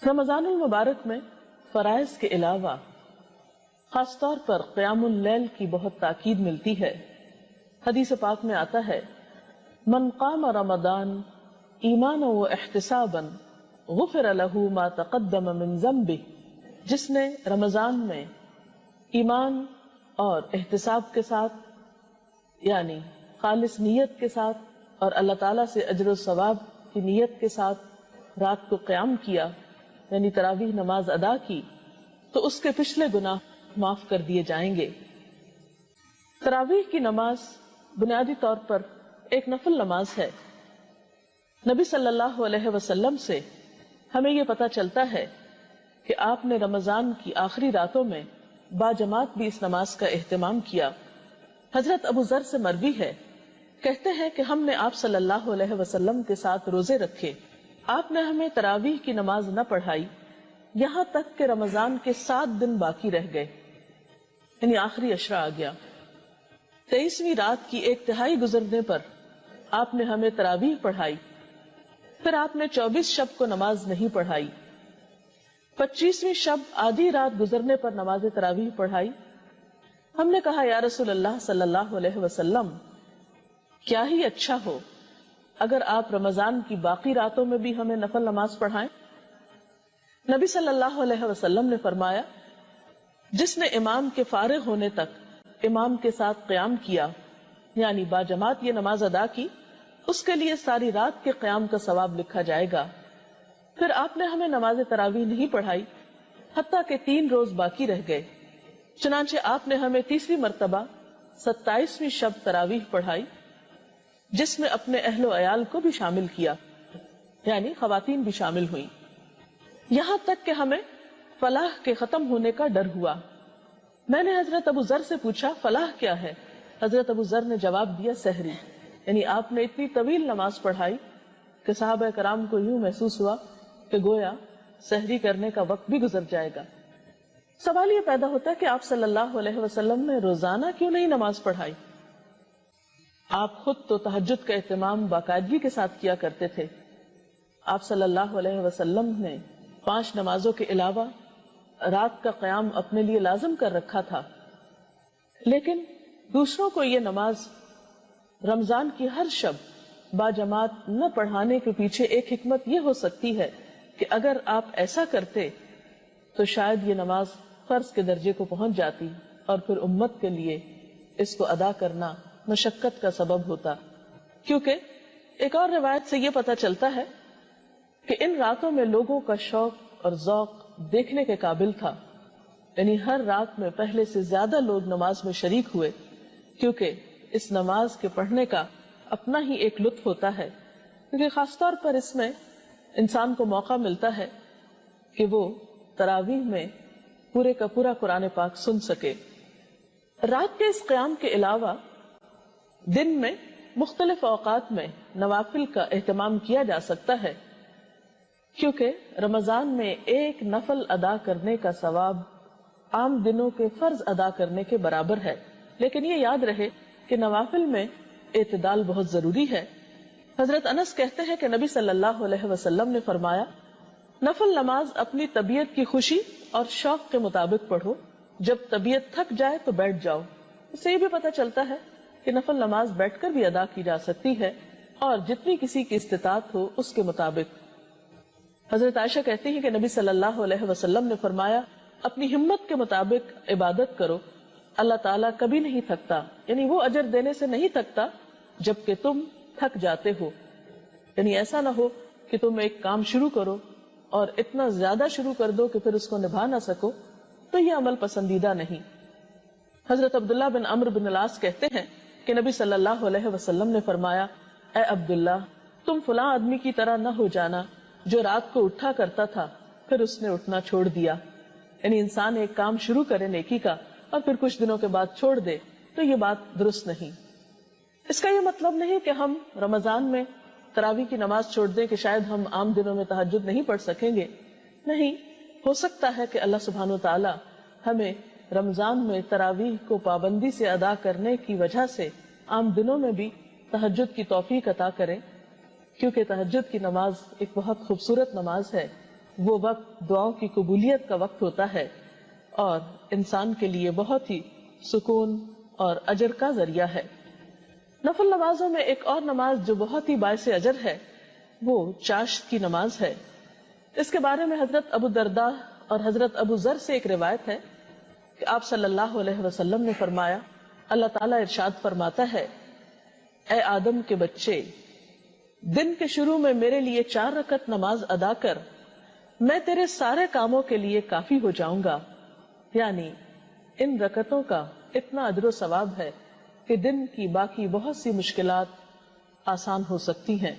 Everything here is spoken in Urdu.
رمضان المبارک میں فرائض کے علاوہ خاص طور پر قیام اللیل کی بہت تاکید ملتی ہے. حدیث پاک میں آتا ہے من قام رمضان ایمانا و احتسابا غفر له ما تقدم من ذنبه، جس نے رمضان میں ایمان اور احتساب کے ساتھ یعنی خالص نیت کے ساتھ اور اللہ تعالیٰ سے اجر و ثواب کی نیت کے ساتھ رات کو قیام کیا یعنی تراویح نماز ادا کی تو اس کے پچھلے گناہ معاف کر دیے جائیں گے. تراویح کی نماز بنیادی طور پر ایک نفل نماز ہے. نبی صلی اللہ علیہ وسلم سے ہمیں یہ پتہ چلتا ہے کہ آپ نے رمضان کی آخری راتوں میں باجماعت بھی اس نماز کا اہتمام کیا. حضرت ابو ذر سے مروی ہے، کہتے ہیں کہ ہم نے آپ صلی اللہ علیہ وسلم کے ساتھ روزے رکھے. آپ نے ہمیں تراویح کی نماز نہ پڑھائی یہاں تک کہ رمضان کے 7 دن باقی رہ گئے یعنی آخری عشرہ آ گیا. 23ویں رات کی 1/3 گزرنے پر آپ نے ہمیں تراویح پڑھائی. پھر آپ نے 24 شب کو نماز نہیں پڑھائی. 25ویں شب آدھی رات گزرنے پر نماز تراویح پڑھائی. ہم نے کہا یا رسول اللہ صلی اللہ علیہ وسلم، کیا ہی اچھا ہو اگر آپ رمضان کی باقی راتوں میں بھی ہمیں نفل نماز پڑھائیں. نبی صلی اللہ علیہ وسلم نے فرمایا جس نے امام کے فارغ ہونے تک امام کے ساتھ قیام کیا یعنی باجماعت یہ نماز ادا کی، اس کے لیے ساری رات کے قیام کا ثواب لکھا جائے گا. پھر آپ نے ہمیں نماز تراویح نہیں پڑھائی حتیٰ کہ 3 روز باقی رہ گئے. چنانچہ آپ نے ہمیں تیسری مرتبہ 27ویں شب تراویح پڑھائی جس میں اپنے اہل و عیال کو بھی شامل کیا یعنی خواتین بھی شامل ہوئیں. یہاں تک کہ ہمیں فلاح کے ختم ہونے کا ڈر ہوا. میں نے حضرت ابو ذر سے پوچھا فلاح کیا ہے؟ حضرت ابو ذر نے جواب دیا سحری. یعنی آپ نے اتنی طویل نماز پڑھائی کہ صحابہ کرام کو یوں محسوس ہوا کہ گویا سحری کرنے کا وقت بھی گزر جائے گا. سوال یہ پیدا ہوتا ہے کہ آپ صلی اللہ علیہ وسلم نے روزانہ کیوں نہیں نماز پڑھائی؟ آپ خود تو تہجد کا اہتمام باقاعدگی کے ساتھ کیا کرتے تھے. آپ صلی اللہ علیہ وسلم نے 5 نمازوں کے علاوہ رات کا قیام اپنے لیے لازم کر رکھا تھا. لیکن دوسروں کو یہ نماز رمضان کی ہر شب باجماعت نہ پڑھانے کے پیچھے ایک حکمت یہ ہو سکتی ہے کہ اگر آپ ایسا کرتے تو شاید یہ نماز فرض کے درجے کو پہنچ جاتی اور پھر امت کے لیے اس کو ادا کرنا مشقت کا سبب ہوتا. کیونکہ ایک اور روایت سے یہ پتہ چلتا ہے کہ ان راتوں میں لوگوں کا شوق اور ذوق دیکھنے کے قابل تھا. یعنی ہر رات میں پہلے سے زیادہ لوگ نماز میں شریک ہوئے کیونکہ اس نماز کے پڑھنے کا اپنا ہی ایک لطف ہوتا ہے. کیونکہ خاص طور پر اس میں انسان کو موقع ملتا ہے کہ وہ تراویح میں پورے کا پورا قرآن پاک سن سکے. رات کے اس قیام کے علاوہ دن میں مختلف اوقات میں نوافل کا اہتمام کیا جا سکتا ہے کیونکہ رمضان میں ایک نفل ادا کرنے کا ثواب عام دنوں کے فرض ادا کرنے کے برابر ہے. لیکن یہ یاد رہے کہ نوافل میں اعتدال بہت ضروری ہے. حضرت انس کہتے ہیں کہ نبی صلی اللہ علیہ وسلم نے فرمایا نفل نماز اپنی طبیعت کی خوشی اور شوق کے مطابق پڑھو. جب طبیعت تھک جائے تو بیٹھ جاؤ. اس سے یہ بھی پتہ چلتا ہے کہ نفل نماز بیٹھ کر بھی ادا کی جا سکتی ہے اور جتنی کسی کی استطاعت ہو اس کے مطابق. حضرت عائشہ کہتی ہیں کہ نبی صلی اللہ علیہ وسلم نے فرمایا اپنی ہمت کے مطابق عبادت کرو، اللہ تعالیٰ کبھی نہیں تھکتا. یعنی وہ اجر دینے سے نہیں تھکتا جبکہ تم تھک جاتے ہو. یعنی ایسا نہ ہو کہ تم ایک کام شروع کرو اور اتنا زیادہ شروع کر دو کہ پھر اس کو نبھا نہ سکو، تو یہ عمل پسندیدہ نہیں. حضرت عبداللہ بن عمرو بن العاص کہتے ہیں کہ نبی صلی اللہ علیہ وسلم نے فرمایا اے عبداللہ تم فلاں آدمی کی طرح نہ ہو جانا جو رات کو اٹھا کرتا تھا پھر اس نے اٹھنا چھوڑ دیا. یعنی انسان ایک کام شروع کرے نیکی کا اور پھر کچھ دنوں کے بعد چھوڑ دے تو یہ بات درست نہیں. اس کا یہ مطلب نہیں کہ ہم رمضان میں تراویح کی نماز چھوڑ دیں کہ شاید ہم عام دنوں میں تہجد نہیں پڑھ سکیں گے. نہیں، ہو سکتا ہے کہ اللہ سبحانہ وتعالی ہمیں رمضان میں تراویح کو پابندی سے ادا کرنے کی وجہ سے عام دنوں میں بھی تہجد کی توفیق عطا کرے، کیونکہ تہجد کی نماز ایک بہت خوبصورت نماز ہے وہ وقت دعاؤں کی قبولیت کا وقت ہوتا ہے اور انسان کے لیے بہت ہی سکون اور اجر کا ذریعہ ہے۔ نفل نمازوں میں ایک اور نماز جو بہت ہی باعث اجر ہے وہ چاشت کی نماز ہے۔ اس کے بارے میں حضرت ابو درداء اور حضرت ابو ذر سے ایک روایت ہے کہ آپ صلی اللہ علیہ وسلم نے فرمایا، اللہ تعالیٰ ارشاد فرماتا ہے، اے آدم کے بچے، دن کے شروع میں میرے لیے 4 رکعت نماز ادا کر، میں تیرے سارے کاموں کے لیے کافی ہو جاؤں گا۔ یعنی ان رکعتوں کا اتنا اجر و ثواب ہے کہ دن کی باقی بہت سی مشکلات آسان ہو سکتی ہیں۔